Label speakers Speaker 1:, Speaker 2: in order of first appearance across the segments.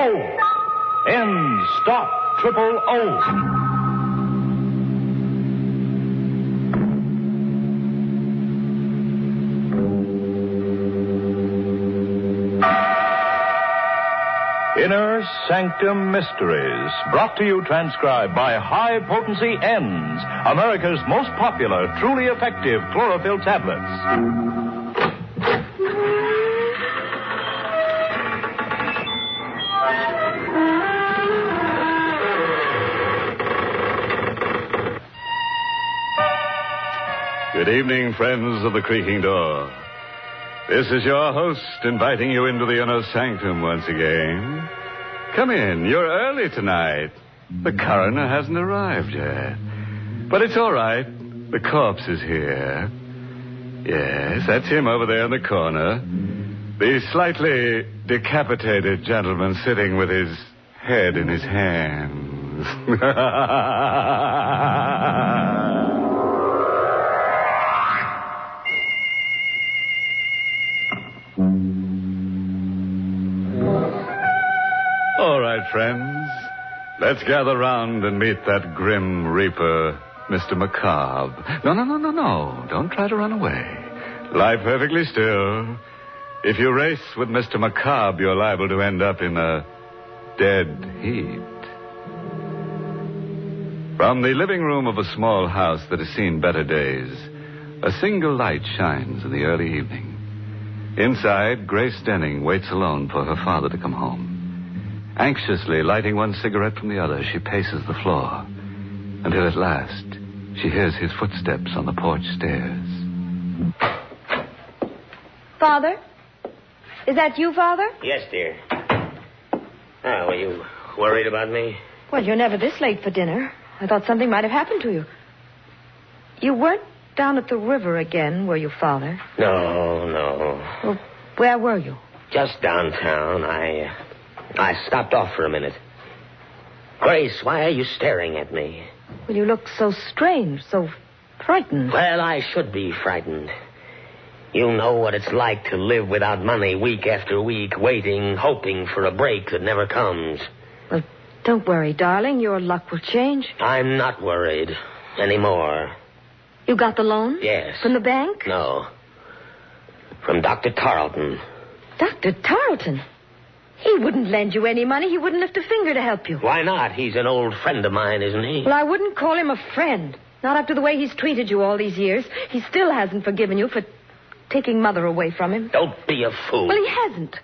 Speaker 1: O. N. Stop. Triple O. Inner Sanctum Mysteries, brought to you transcribed by High Potency N's, America's most popular, truly effective chlorophyll tablets.
Speaker 2: Good evening, friends of the creaking door. This is your host inviting you into the inner sanctum once again. Come in. You're early tonight. The coroner hasn't arrived yet. But it's all right. The corpse is here. Yes, that's him over there in the corner. The slightly decapitated gentleman sitting with his head in his hands. All right, friends. Let's gather round and meet that grim reaper, Mr. Macabre. No. Don't try to run away. Lie perfectly still. If you race with Mr. Macabre, you're liable to end up in a dead heat. From the living room of a small house that has seen better days, a single light shines in the early evening. Inside, Grace Denning waits alone for her father to come home. Anxiously lighting one cigarette from the other, she paces the floor until at last she hears his footsteps on the porch stairs.
Speaker 3: Father? Is that you, Father?
Speaker 4: Yes, dear. Oh, were you worried about me?
Speaker 3: Well, you're never this late for dinner. I thought something might have happened to you. You weren't down at the river again, were you, Father?
Speaker 4: No.
Speaker 3: Well, where were you?
Speaker 4: Just downtown. I stopped off for a minute. Grace, why are you staring at me?
Speaker 3: Well, you look so strange, so frightened.
Speaker 4: Well, I should be frightened. You know what it's like to live without money week after week, waiting, hoping for a break that never comes.
Speaker 3: Well, don't worry, darling. Your luck will change.
Speaker 4: I'm not worried anymore.
Speaker 3: You got the loan?
Speaker 4: Yes.
Speaker 3: From the bank?
Speaker 4: No. From Dr. Tarleton.
Speaker 3: Dr. Tarleton? He wouldn't lend you any money. He wouldn't lift a finger to help you.
Speaker 4: Why not? He's an old friend of mine, isn't he?
Speaker 3: Well, I wouldn't call him a friend. Not after the way he's treated you all these years. He still hasn't forgiven you for taking Mother away from him.
Speaker 4: Don't be a fool.
Speaker 3: Well, he hasn't.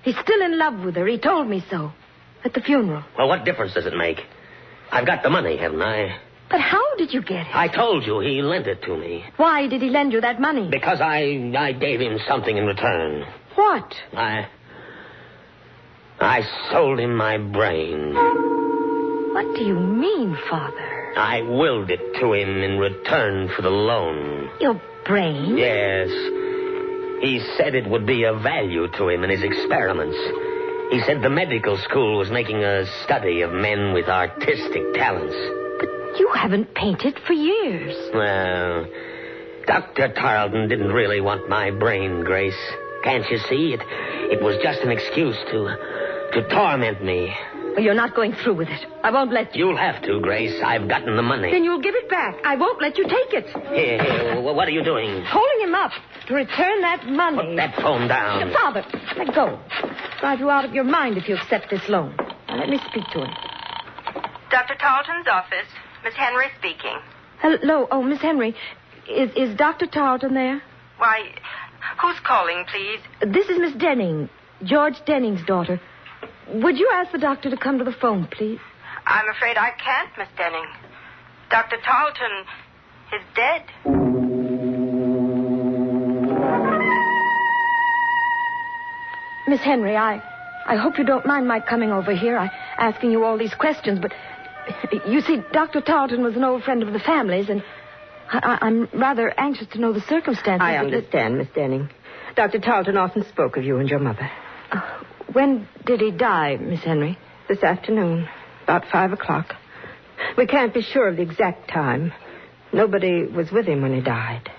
Speaker 3: He's still in love with her. He told me so. At the funeral.
Speaker 4: Well, what difference does it make? I've got the money, haven't I?
Speaker 3: But how did you get it?
Speaker 4: I told you he lent it to me.
Speaker 3: Why did he lend you that money?
Speaker 4: Because I gave him something in return.
Speaker 3: What?
Speaker 4: I sold him my brain.
Speaker 3: What do you mean, Father?
Speaker 4: I willed it to him in return for the loan.
Speaker 3: Your brain?
Speaker 4: Yes. He said it would be of value to him in his experiments. He said the medical school was making a study of men with artistic talents.
Speaker 3: But you haven't painted for years.
Speaker 4: Well, Dr. Tarleton didn't really want my brain, Grace. Can't you see? It was just an excuse to torment me.
Speaker 3: Well, you're not going through with it. I won't let you.
Speaker 4: You'll have to, Grace. I've gotten the money.
Speaker 3: Then you'll give it back. I won't let you take it.
Speaker 4: Here, what are you doing?
Speaker 3: Holding him up to return that money.
Speaker 4: Put that phone down.
Speaker 3: Father, let go. Drive you out of your mind if you accept this loan. Now, let me speak to him.
Speaker 5: Dr. Tarleton's office. Miss Henry speaking.
Speaker 3: Hello. Oh, Miss Henry. Is Dr. Tarleton there?
Speaker 5: Why, who's calling, please?
Speaker 3: This is Miss Denning, George Denning's daughter. Would you ask the doctor to come to the phone, please?
Speaker 5: I'm afraid I can't, Miss Denning. Dr. Tarleton is dead.
Speaker 3: Miss Henry, I hope you don't mind my coming over here. Asking you all these questions, but you see, Dr. Tarleton was an old friend of the family's, and I'm rather anxious to know the circumstances.
Speaker 6: I understand, Miss Denning. Dr. Tarleton often spoke of you and your mother.
Speaker 3: When did he die, Miss Henry?
Speaker 6: This afternoon, about 5 o'clock. We can't be sure of the exact time. Nobody was with him when he died.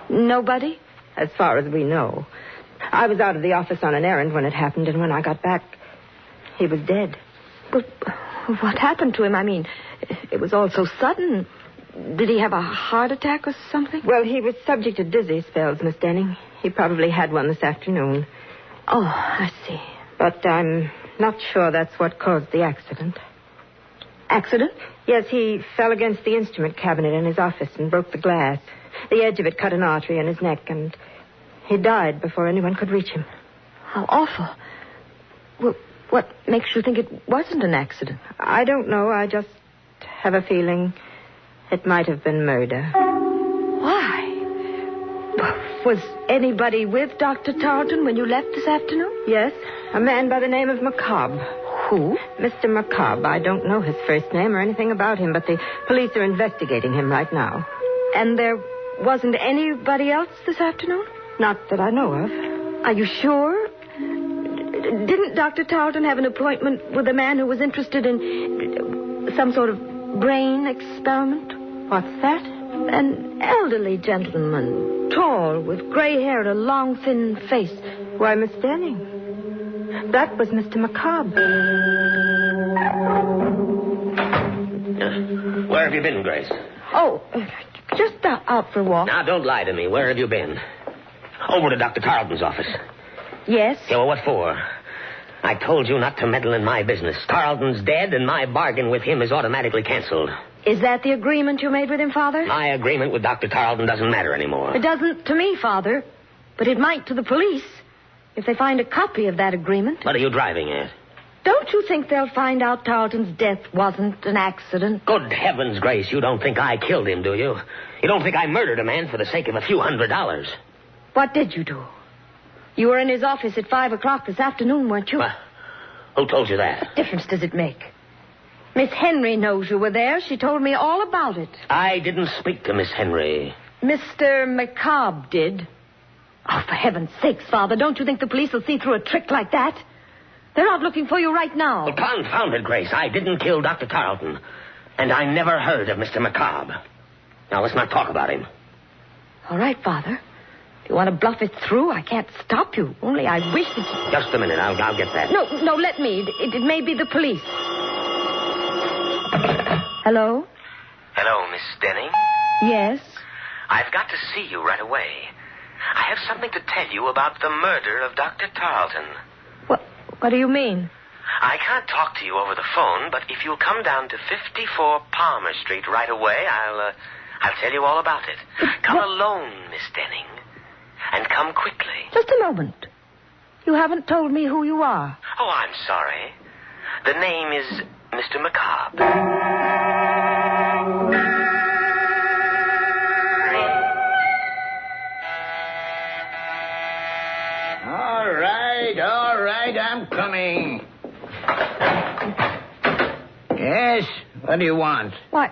Speaker 3: Nobody?
Speaker 6: As far as we know. I was out of the office on an errand when it happened, and when I got back, He was dead.
Speaker 3: But what happened to him? I mean, it was all so sudden. Did he have a heart attack or something?
Speaker 6: Well, he was subject to dizzy spells, Miss Denning. He probably had one this afternoon.
Speaker 3: Oh, I see.
Speaker 6: But I'm not sure that's what caused the accident.
Speaker 3: Accident?
Speaker 6: Yes, he fell against the instrument cabinet in his office and broke the glass. The edge of it cut an artery in his neck, and he died before anyone could reach him.
Speaker 3: How awful. Well, what makes you think it wasn't an accident?
Speaker 6: I don't know. I just have a feeling it might have been murder.
Speaker 3: Why? Was anybody with Dr. Tarleton when you left this afternoon?
Speaker 6: Yes, a man by the name of McCobb.
Speaker 3: Who?
Speaker 6: Mr. McCobb. I don't know his first name or anything about him, but the police are investigating him right now.
Speaker 3: And there wasn't anybody else this afternoon?
Speaker 6: Not that I know of.
Speaker 3: Are you sure? Didn't Dr. Tarleton have an appointment with a man who was interested in some sort of brain experiment?
Speaker 6: What's that?
Speaker 3: An elderly gentleman, tall, with gray hair and a long, thin face.
Speaker 6: Why, Miss Denning, that was Mr. McCobb.
Speaker 4: Where have you been, Grace?
Speaker 3: Oh, just out for a walk.
Speaker 4: Now, don't lie to me. Where have you been? Over to Dr. Tarleton's office.
Speaker 3: Yes?
Speaker 4: Yeah, well, what for? I told you not to meddle in my business. Tarleton's dead, and my bargain with him is automatically canceled.
Speaker 3: Is that the agreement you made with him, Father?
Speaker 4: My agreement with Dr. Tarleton doesn't matter anymore.
Speaker 3: It doesn't to me, Father. But it might to the police if they find a copy of that agreement.
Speaker 4: What are you driving at?
Speaker 3: Don't you think they'll find out Tarleton's death wasn't an accident?
Speaker 4: Good heavens, Grace, you don't think I killed him, do you? You don't think I murdered a man for the sake of a few $100s?
Speaker 3: What did you do? You were in his office at 5 o'clock this afternoon, weren't you?
Speaker 4: Who told you that?
Speaker 3: What difference does it make? Miss Henry knows you were there. She told me all about it.
Speaker 4: I didn't speak to Miss Henry.
Speaker 3: Mr. McCobb did. Oh, for heaven's sakes, Father, don't you think the police will see through a trick like that? They're out looking for you right now.
Speaker 4: Well, confound it, Grace. I didn't kill Dr. Tarleton. And I never heard of Mr. McCobb. Now, let's not talk about him.
Speaker 3: All right, Father. If you want to bluff it through, I can't stop you. Only I wish that you...
Speaker 4: Just a minute. I'll get that.
Speaker 3: No, let me. It may be the police. Hello?
Speaker 7: Hello, Miss Denning.
Speaker 3: Yes?
Speaker 7: I've got to see you right away. I have something to tell you about the murder of Dr. Tarleton.
Speaker 3: What do you mean?
Speaker 7: I can't talk to you over the phone, but if you'll come down to 54 Palmer Street right away, I'll tell you all about it. Come alone, Miss Denning. And come quickly.
Speaker 3: Just a moment. You haven't told me who you are.
Speaker 7: Oh, I'm sorry. The name is Mr. McCobb.
Speaker 8: All right, I'm coming. Yes, what do you want?
Speaker 3: Why,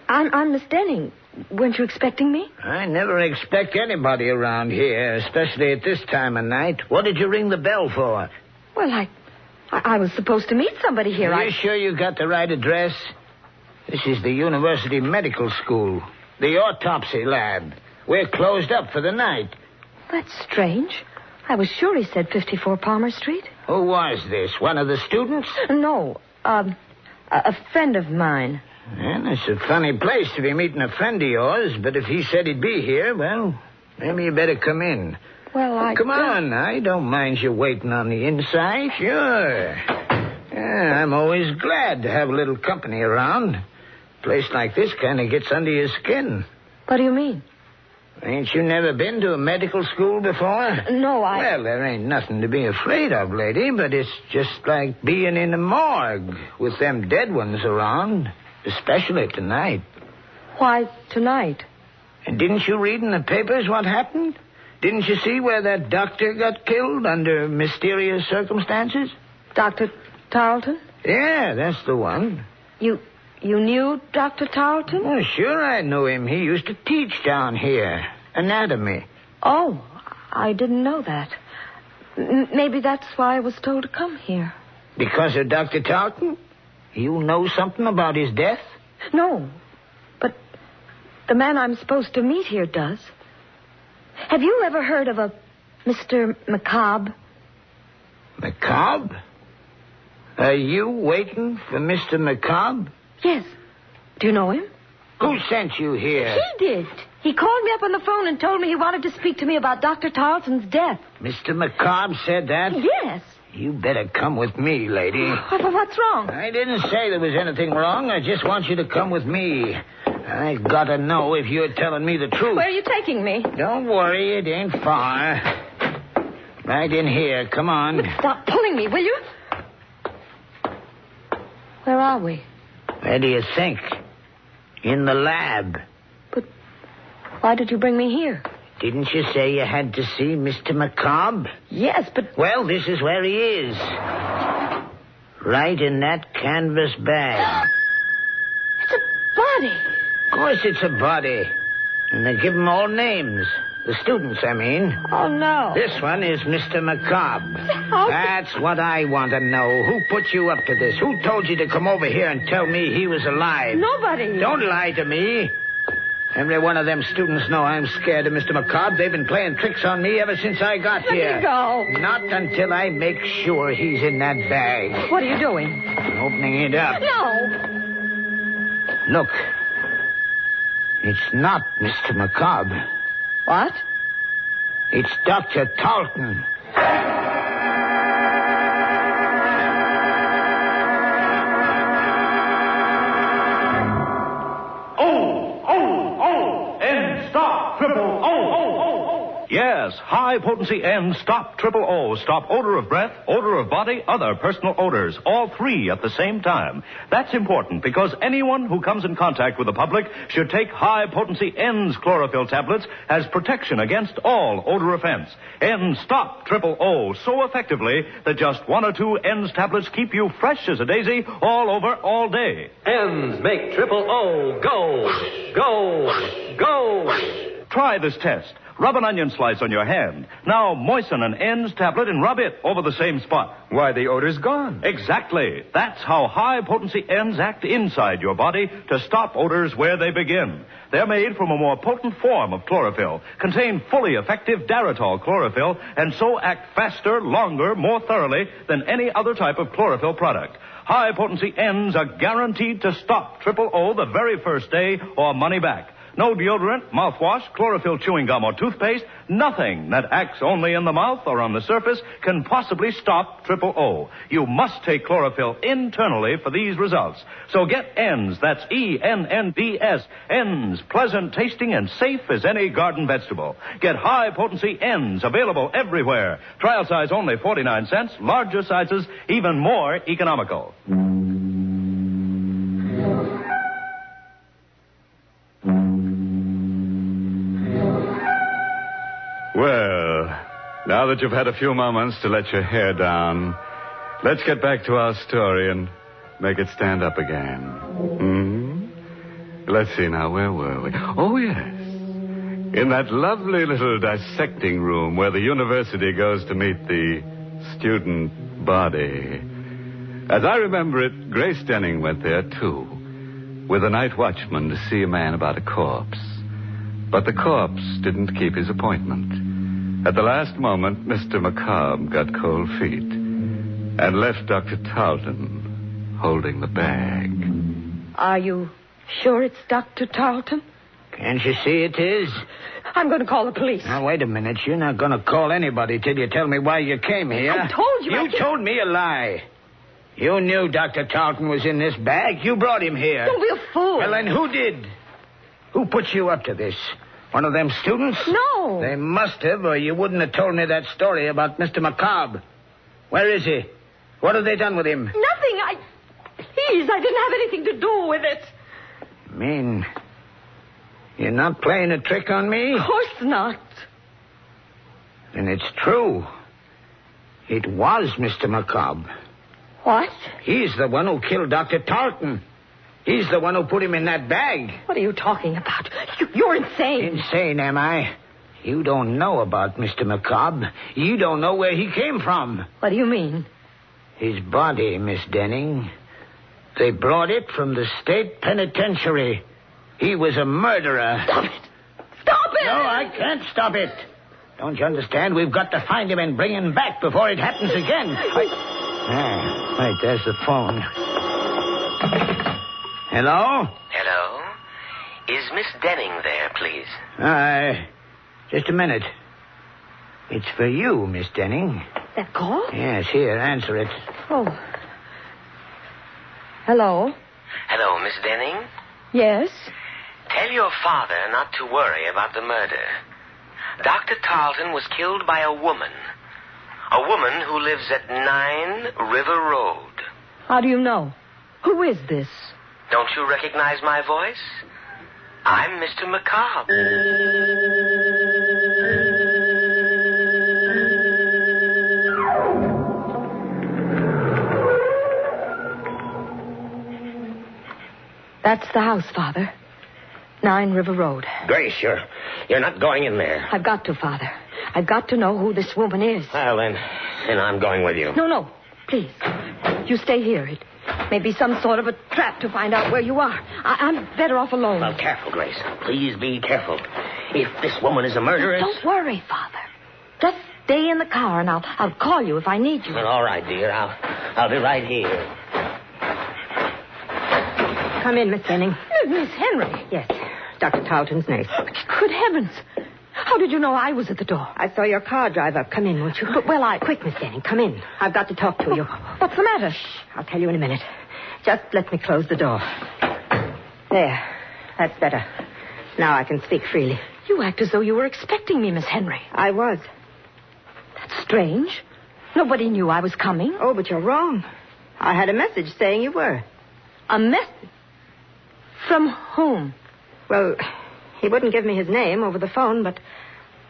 Speaker 3: I'm Miss Denning. Weren't you expecting me?
Speaker 8: I never expect anybody around here, especially at this time of night. What did you ring the bell for?
Speaker 3: Well, I was supposed to meet somebody here.
Speaker 8: Are you sure you got the right address? This is the University Medical School, the autopsy lab. We're closed up for the night.
Speaker 3: That's strange. I was sure he said 54 Palmer Street.
Speaker 8: Who was this? One of the students?
Speaker 3: No, a friend of mine.
Speaker 8: Well, it's a funny place to be meeting a friend of yours, but if he said he'd be here, well, maybe you better come in.
Speaker 3: Well,
Speaker 8: Come on, I don't mind you waiting on the inside. Sure. Yeah, I'm always glad to have a little company around. A place like this kind of gets under your skin.
Speaker 3: What do you mean?
Speaker 8: Ain't you never been to a medical school before?
Speaker 3: No,
Speaker 8: Well, there ain't nothing to be afraid of, lady, but it's just like being in a morgue with them dead ones around, especially tonight.
Speaker 3: Why tonight?
Speaker 8: And didn't you read in the papers what happened? Didn't you see where that doctor got killed under mysterious circumstances?
Speaker 3: Dr. Tarleton?
Speaker 8: Yeah, that's the one.
Speaker 3: You knew Dr. Tarleton?
Speaker 8: Oh, sure I knew him. He used to teach down here. Anatomy.
Speaker 3: Oh, I didn't know that. Maybe that's why I was told to come here.
Speaker 8: Because of Dr. Tarleton? You know something about his death?
Speaker 3: No, but the man I'm supposed to meet here does. Have you ever heard of a Mr. McCobb?
Speaker 8: McCobb? Are you waiting for Mr. McCobb?
Speaker 3: Yes. Do you know him?
Speaker 8: Who sent you here?
Speaker 3: He did. He called me up on the phone and told me he wanted to speak to me about Dr. Tarleton's death.
Speaker 8: Mr. McCobb said that?
Speaker 3: Yes.
Speaker 8: You better come with me, lady.
Speaker 3: What's wrong?
Speaker 8: I didn't say there was anything wrong. I just want you to come with me. I gotta know if you're telling me the truth.
Speaker 3: Where are you taking me?
Speaker 8: Don't worry, it ain't far. Right in here. Come on.
Speaker 3: But stop pulling me, will you? Where are we?
Speaker 8: Where do you think? In the lab.
Speaker 3: But why did you bring me here?
Speaker 8: Didn't you say you had to see Mr. McCobb?
Speaker 3: Yes, but...
Speaker 8: Well, this is where he is. Right in that canvas bag.
Speaker 3: It's a body.
Speaker 8: Of course it's a body. And they give them all names. The students, I mean.
Speaker 3: Oh, no.
Speaker 8: This one is Mr. McCobb.
Speaker 3: How...
Speaker 8: That's what I want to know. Who put you up to this? Who told you to come over here and tell me he was alive?
Speaker 3: Nobody.
Speaker 8: Don't lie to me. Every one of them students know I'm scared of Mr. McCobb. They've been playing tricks on me ever since I got here.
Speaker 3: Let me go.
Speaker 8: Not until I make sure he's in that bag.
Speaker 3: What are you doing?
Speaker 8: Opening it up.
Speaker 3: No.
Speaker 8: Look. It's not Mr. McCobb.
Speaker 3: What?
Speaker 8: It's Dr. Tarleton.
Speaker 1: Yes, high-potency N Stop Triple O. Stop odor of breath, odor of body, other personal odors. All three at the same time. That's important because anyone who comes in contact with the public should take high-potency N's chlorophyll tablets as protection against all odor offense. N Stop Triple O so effectively that just one or two N's tablets keep you fresh as a daisy all over all day.
Speaker 9: N's make Triple O go, go, go.
Speaker 1: Try this test. Rub an onion slice on your hand. Now moisten an N's tablet and rub it over the same spot.
Speaker 9: Why, the odor's gone.
Speaker 1: Exactly. That's how high-potency N's act inside your body to stop odors where they begin. They're made from a more potent form of chlorophyll, contain fully effective Daratol chlorophyll, and so act faster, longer, more thoroughly than any other type of chlorophyll product. High-potency N's are guaranteed to stop Triple O the very first day or money back. No deodorant, mouthwash, chlorophyll chewing gum, or toothpaste, nothing that acts only in the mouth or on the surface can possibly stop Triple O. You must take chlorophyll internally for these results. So get N's, that's E-N-N-D-S, N's, pleasant tasting and safe as any garden vegetable. Get high-potency N's, available everywhere. Trial size only 49 cents, larger sizes even more economical.
Speaker 2: Well, now that you've had a few moments to let your hair down, let's get back to our story and make it stand up again. Let's see now, where were we? Oh, yes. In that lovely little dissecting room where the university goes to meet the student body. As I remember it, Grace Denning went there, too, with a night watchman to see a man about a corpse. But the corpse didn't keep his appointment. At the last moment, Mr. McCobb got cold feet and left Dr. Tarleton holding the bag.
Speaker 3: Are you sure it's Dr. Tarleton?
Speaker 8: Can't you see it is?
Speaker 3: I'm going to call the police.
Speaker 8: Now, wait a minute. You're not going to call anybody till you tell me why you came here.
Speaker 3: I told you.
Speaker 8: You told me a lie. You knew Dr. Tarleton was in this bag. You brought him here.
Speaker 3: Don't be a fool.
Speaker 8: Well, then who did? Who put you up to this? One of them students?
Speaker 3: No.
Speaker 8: They must have, or you wouldn't have told me that story about Mr. McCobb. Where is he? What have they done with him?
Speaker 3: Nothing. Please, I didn't have anything to do with it.
Speaker 8: Mean you're not playing a trick on me?
Speaker 3: Of course not.
Speaker 8: Then it's true. It was Mr. McCobb.
Speaker 3: What?
Speaker 8: He's the one who killed Dr. Tarleton. He's the one who put him in that bag.
Speaker 3: What are you talking about? You're insane.
Speaker 8: Insane, am I? You don't know about Mr. McCobb. You don't know where he came from.
Speaker 3: What do you mean?
Speaker 8: His body, Miss Denning. They brought it from the state penitentiary. He was a murderer.
Speaker 3: Stop it! Stop it!
Speaker 8: No, I can't stop it. Don't you understand? We've got to find him and bring him back before it happens again. Wait, there's the phone. Hello?
Speaker 7: Hello? Is Miss Denning there, please?
Speaker 8: Just a minute. It's for you, Miss Denning.
Speaker 3: That call?
Speaker 8: Yes, here, answer it.
Speaker 3: Oh. Hello?
Speaker 7: Hello, Miss Denning?
Speaker 3: Yes?
Speaker 7: Tell your father not to worry about the murder. Dr. Tarleton was killed by a woman. A woman who lives at 9 River Road.
Speaker 3: How do you know? Who is this?
Speaker 7: Don't you recognize my voice? I'm Mr. McCobb.
Speaker 3: That's the house, Father. 9 River Road.
Speaker 4: Grace, you're not going in there.
Speaker 3: I've got to, Father. I've got to know who this woman is.
Speaker 4: Well, then I'm going with you.
Speaker 3: No. Please. You stay here. It may be some sort of a trap to find out where you are. I'm better off alone.
Speaker 4: Well, careful, Grace. Please be careful. If this woman is a murderess...
Speaker 3: Don't worry, Father. Just stay in the car, and I'll call you if I need you.
Speaker 4: Well, all right, dear. I'll be right here.
Speaker 6: Come in, Miss Denning.
Speaker 3: Miss Henry.
Speaker 6: Yes, Dr. Tarleton's nurse.
Speaker 3: Good heavens. How did you know I was at the door?
Speaker 6: I saw your car drive up. Come in, won't you? Quick, Miss Denning, come in. I've got to talk to you.
Speaker 3: What's the matter?
Speaker 6: I'll tell you in a minute. Just let me close the door. There. That's better. Now I can speak freely.
Speaker 3: You act as though you were expecting me, Miss Henry.
Speaker 6: I was.
Speaker 3: That's strange. Nobody knew I was coming.
Speaker 6: Oh, but you're wrong. I had a message saying you were.
Speaker 3: A message? From whom?
Speaker 6: Well, he wouldn't give me his name over the phone, but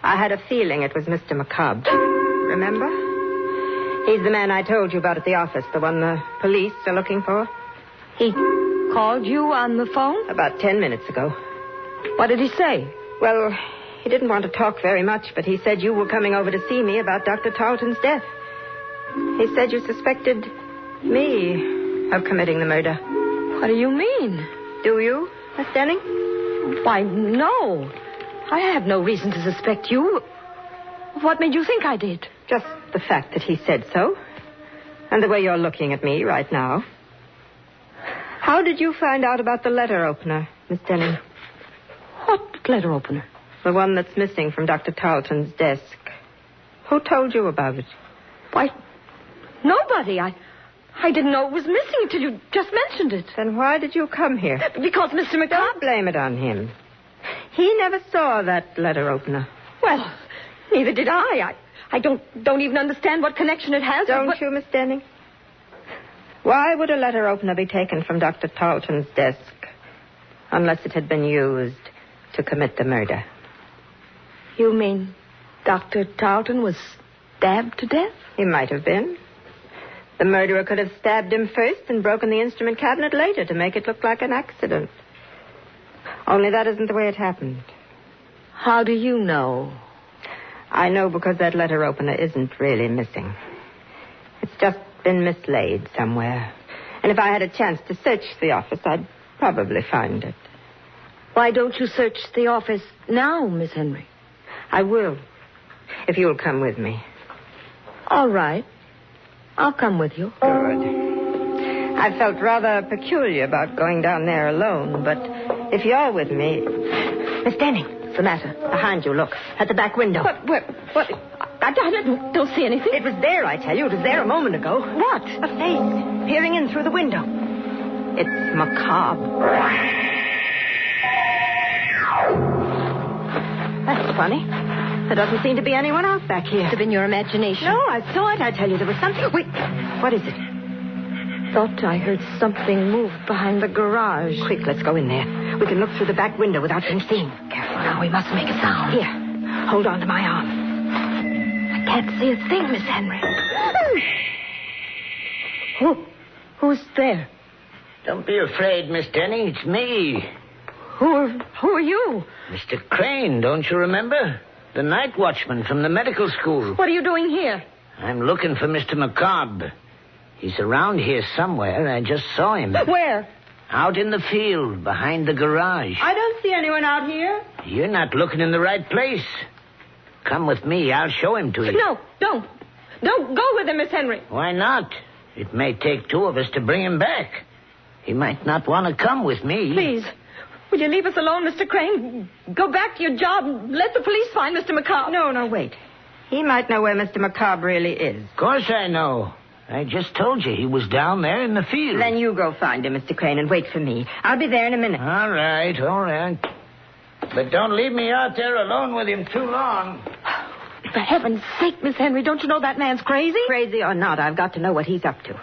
Speaker 6: I had a feeling it was Mr. McCobb. Remember? He's the man I told you about at the office, the one the police are looking for.
Speaker 3: He called you on the phone?
Speaker 6: About 10 minutes ago.
Speaker 3: What did he say?
Speaker 6: Well, he didn't want to talk very much, but he said you were coming over to see me about Dr. Tarleton's death. He said you suspected me of committing the murder.
Speaker 3: What do you mean?
Speaker 6: Do you, Miss Denning?
Speaker 3: Why, no. I have no reason to suspect you. What made you think I did?
Speaker 6: Just the fact that he said so. And the way you're looking at me right now. How did you find out about the letter opener, Miss Denning?
Speaker 3: What letter opener?
Speaker 6: The one that's missing from Dr. Tarleton's desk. Who told you about it?
Speaker 3: Why, nobody. I didn't know it was missing until you just mentioned it.
Speaker 6: Then why did you come here?
Speaker 3: Because Mr. McCobb...
Speaker 6: Don't blame it on him. He never saw that letter opener.
Speaker 3: Well, neither did I. I don't even understand what connection it has.
Speaker 6: Don't you, Miss Denning? Why would a letter opener be taken from Dr. Tarleton's desk unless it had been used to commit the murder?
Speaker 3: You mean Dr. Tarleton was stabbed to death?
Speaker 6: He might have been. The murderer could have stabbed him first and broken the instrument cabinet later to make it look like an accident. Only that isn't the way it happened.
Speaker 3: How do you know?
Speaker 6: I know because that letter opener isn't really missing. It's just been mislaid somewhere. And if I had a chance to search the office, I'd probably find it.
Speaker 3: Why don't you search the office now, Miss Henry?
Speaker 6: I will, if you'll come with me.
Speaker 3: All right. I'll come with you.
Speaker 6: Good. I felt rather peculiar about going down there alone, but if you're with me... Miss Denning. What's the matter? Behind you, look. At the back window.
Speaker 3: What? I don't see anything.
Speaker 6: It was there, I tell you. It was there a moment ago.
Speaker 3: What?
Speaker 6: A face peering in through the window. It's macabre. That's funny. There doesn't seem to be anyone else back here.
Speaker 3: Must have been your imagination.
Speaker 6: No, I saw it. I tell you, there was something... Wait, what is it?
Speaker 3: Thought I heard something move behind the garage.
Speaker 6: Quick, let's go in there. We can look through the back window without being seen.
Speaker 3: Careful now, we mustn't make a sound.
Speaker 6: Here, hold on to my arm.
Speaker 3: I can't see a thing, Miss Henry. Who's there?
Speaker 8: Don't be afraid, Miss Denning. It's me.
Speaker 3: Who are you?
Speaker 8: Mr. Crane, don't you remember? The night watchman from the medical school.
Speaker 3: What are you doing here?
Speaker 8: I'm looking for Mr. McCobb. He's around here somewhere. I just saw him.
Speaker 3: Where?
Speaker 8: Out in the field, behind the garage.
Speaker 6: I don't see anyone out here.
Speaker 8: You're not looking in the right place. Come with me. I'll show him to you.
Speaker 3: No, don't. Don't go with him, Miss Henry.
Speaker 8: Why not? It may take two of us to bring him back. He might not want to come with me.
Speaker 3: Please, will you leave us alone, Mr. Crane? Go back to your job and let the police find Mr. McCobb.
Speaker 6: No, wait. He might know where Mr. McCobb really is.
Speaker 8: Of course I know. I just told you he was down there in the field.
Speaker 6: Then you go find him, Mr. Crane, and wait for me. I'll be there in a minute.
Speaker 8: All right. But don't leave me out there alone with him too long.
Speaker 3: For heaven's sake, Miss Henry, don't you know that man's crazy?
Speaker 6: Crazy or not, I've got to know what he's up to.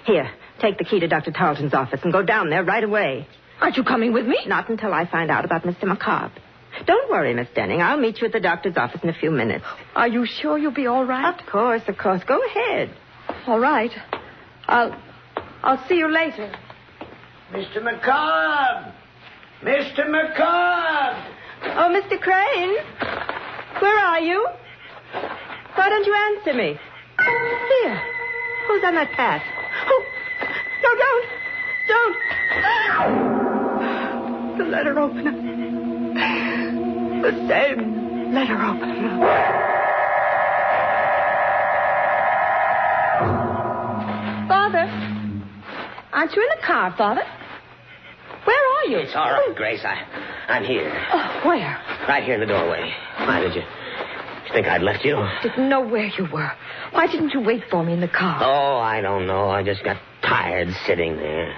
Speaker 6: Here, take the key to Dr. Tarleton's office and go down there right away.
Speaker 3: Aren't you coming with me?
Speaker 6: Not until I find out about Mr. McCobb. Don't worry, Miss Denning. I'll meet you at the doctor's office in a few minutes.
Speaker 3: Are you sure you'll be all right?
Speaker 6: Of course. Go ahead.
Speaker 3: All right. I'll see you later.
Speaker 8: Mr. McCobb! Mr. McCobb!
Speaker 6: Oh, Mr. Crane. Where are you? Why don't you answer me? Here. Who's on that path? Oh, no, don't. The letter opener. The same letter opener.
Speaker 3: Father, aren't you in the car, Father? Where are you?
Speaker 4: It's all right, Grace. I'm here.
Speaker 3: Oh, where?
Speaker 4: Right here in the doorway. Why did you think I'd left you?
Speaker 3: Didn't know where you were. Why didn't you wait for me in the car?
Speaker 4: Oh, I don't know. I just got tired sitting there.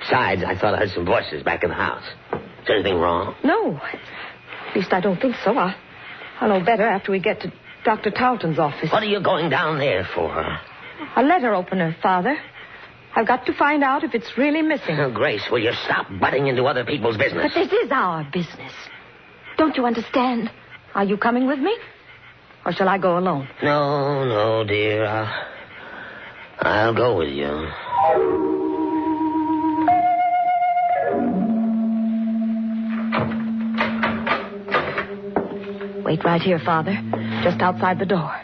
Speaker 4: Besides, I thought I heard some voices back in the house. Is there anything wrong?
Speaker 3: No. At least I don't think so. I'll know better after we get to Dr. Tarleton's office.
Speaker 4: What are you going down there for?
Speaker 3: A letter opener, Father. I've got to find out if it's really missing.
Speaker 4: Oh, Grace, will you stop butting into other people's business?
Speaker 3: But this is our business. Don't you understand? Are you coming with me? Or shall I go alone?
Speaker 4: No, dear. I'll go with you.
Speaker 3: Wait right here, Father. Just outside the door.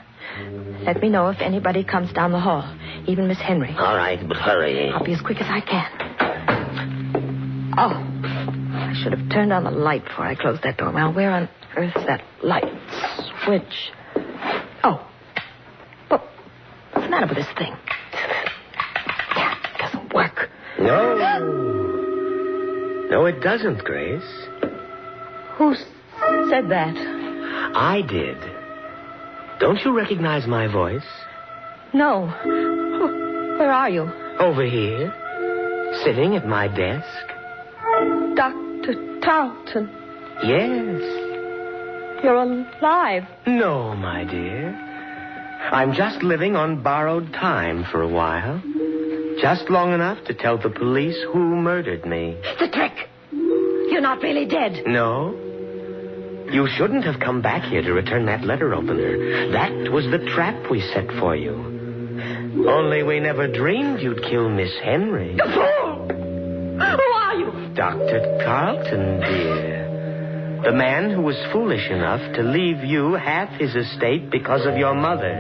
Speaker 3: Let me know if anybody comes down the hall. Even Miss Henry.
Speaker 4: All right, but hurry.
Speaker 3: I'll be as quick as I can. Oh, I should have turned on the light before I closed that door. Now, where on earth's that light switch? Oh. Well, what's the matter with this thing? Yeah, it doesn't work.
Speaker 4: No, it doesn't, Grace.
Speaker 3: Who said that?
Speaker 4: I did. Don't you recognize my voice?
Speaker 3: No. Where are you?
Speaker 4: Over here, sitting at my desk.
Speaker 3: Dr. Tarleton.
Speaker 4: Yes.
Speaker 3: You're alive.
Speaker 4: No, my dear. I'm just living on borrowed time for a while. Just long enough to tell the police who murdered me.
Speaker 3: It's a trick. You're not really dead.
Speaker 4: No. You shouldn't have come back here to return that letter opener. That was the trap we set for you. Only we never dreamed you'd kill Miss Henry.
Speaker 3: You fool! Who are you?
Speaker 4: Dr. Tarleton, dear. The man who was foolish enough to leave you half his estate because of your mother.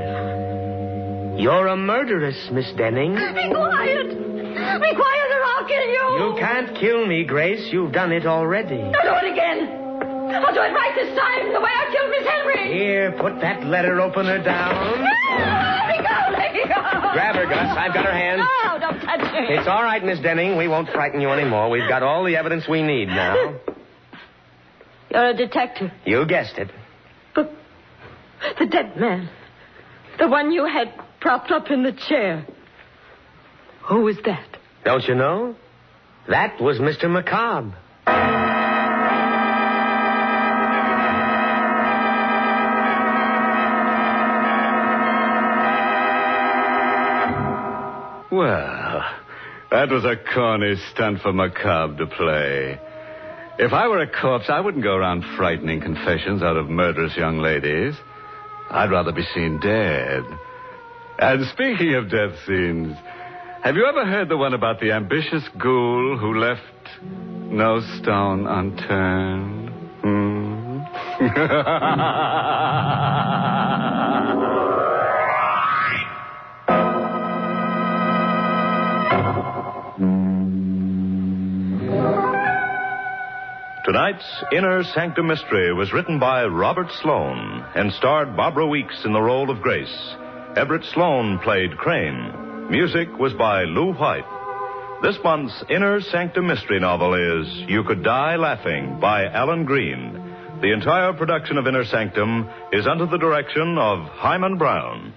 Speaker 4: You're a murderess, Miss Denning.
Speaker 3: Be quiet! Be quiet or I'll kill you!
Speaker 4: You can't kill me, Grace. You've done it already.
Speaker 3: I'll do it again. I'll do it right this time, the way I killed Miss Henry.
Speaker 4: Here, put that letter opener down.
Speaker 3: Let me go.
Speaker 4: Grab her, Gus. I've got her hand.
Speaker 3: No, don't touch me.
Speaker 4: It's all right, Miss Denning. We won't frighten you anymore. We've got all the evidence we need now.
Speaker 3: You're a detective.
Speaker 4: You guessed it.
Speaker 3: But the dead man. The one you had propped up in the chair. Who was that?
Speaker 4: Don't you know? That was Mr. McCobb.
Speaker 2: Well, that was a corny stunt for McCobb to play. If I were a corpse, I wouldn't go around frightening confessions out of murderous young ladies. I'd rather be seen dead. And speaking of death scenes, have you ever heard the one about the ambitious ghoul who left no stone unturned?
Speaker 1: Tonight's Inner Sanctum Mystery was written by Robert Sloane and starred Barbara Weeks in the role of Grace. Everett Sloane played Crane. Music was by Lou White. This month's Inner Sanctum mystery novel is You Could Die Laughing by Alan Green. The entire production of Inner Sanctum is under the direction of Hyman Brown.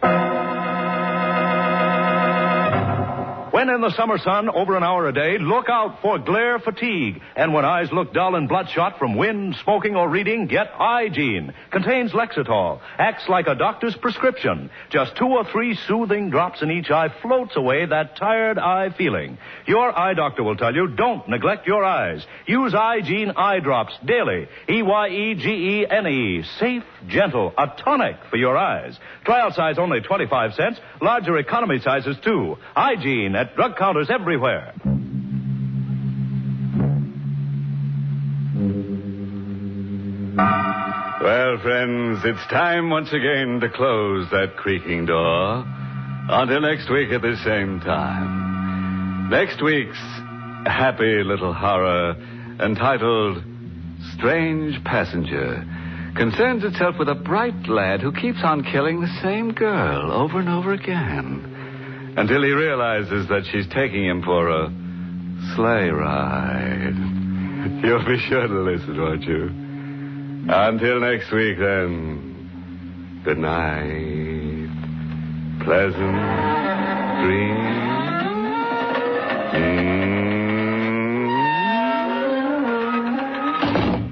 Speaker 1: When in the summer sun over an hour a day, look out for glare fatigue. And when eyes look dull and bloodshot from wind, smoking, or reading, get Eye-Gene. Contains Lexitol. Acts like a doctor's prescription. Just 2 or 3 soothing drops in each eye floats away that tired eye feeling. Your eye doctor will tell you, don't neglect your eyes. Use Eye-Gene eye drops daily. Eyegene. Safe, gentle, a tonic for your eyes. Trial size only 25 cents. Larger economy sizes too. Eye-Gene at drug counters everywhere.
Speaker 2: Well, friends, it's time once again to close that creaking door. Until next week at the same time. Next week's happy little horror, entitled Strange Passenger, concerns itself with a bright lad who keeps on killing the same girl over and over again, until he realizes that she's taking him for a sleigh ride. You'll be sure to listen, won't you? Until next week, then, good night. Pleasant dreams.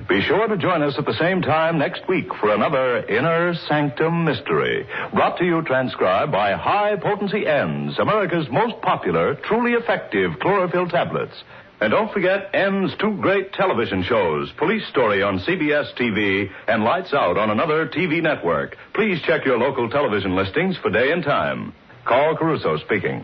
Speaker 1: Be sure to join us at the same time next week for another Inner Sanctum mystery. Brought to you transcribed by High Potency N's, America's most popular, truly effective chlorophyll tablets. And don't forget N's 2 great television shows, Police Story on CBS TV and Lights Out on another TV network. Please check your local television listings for day and time. Carl Caruso speaking.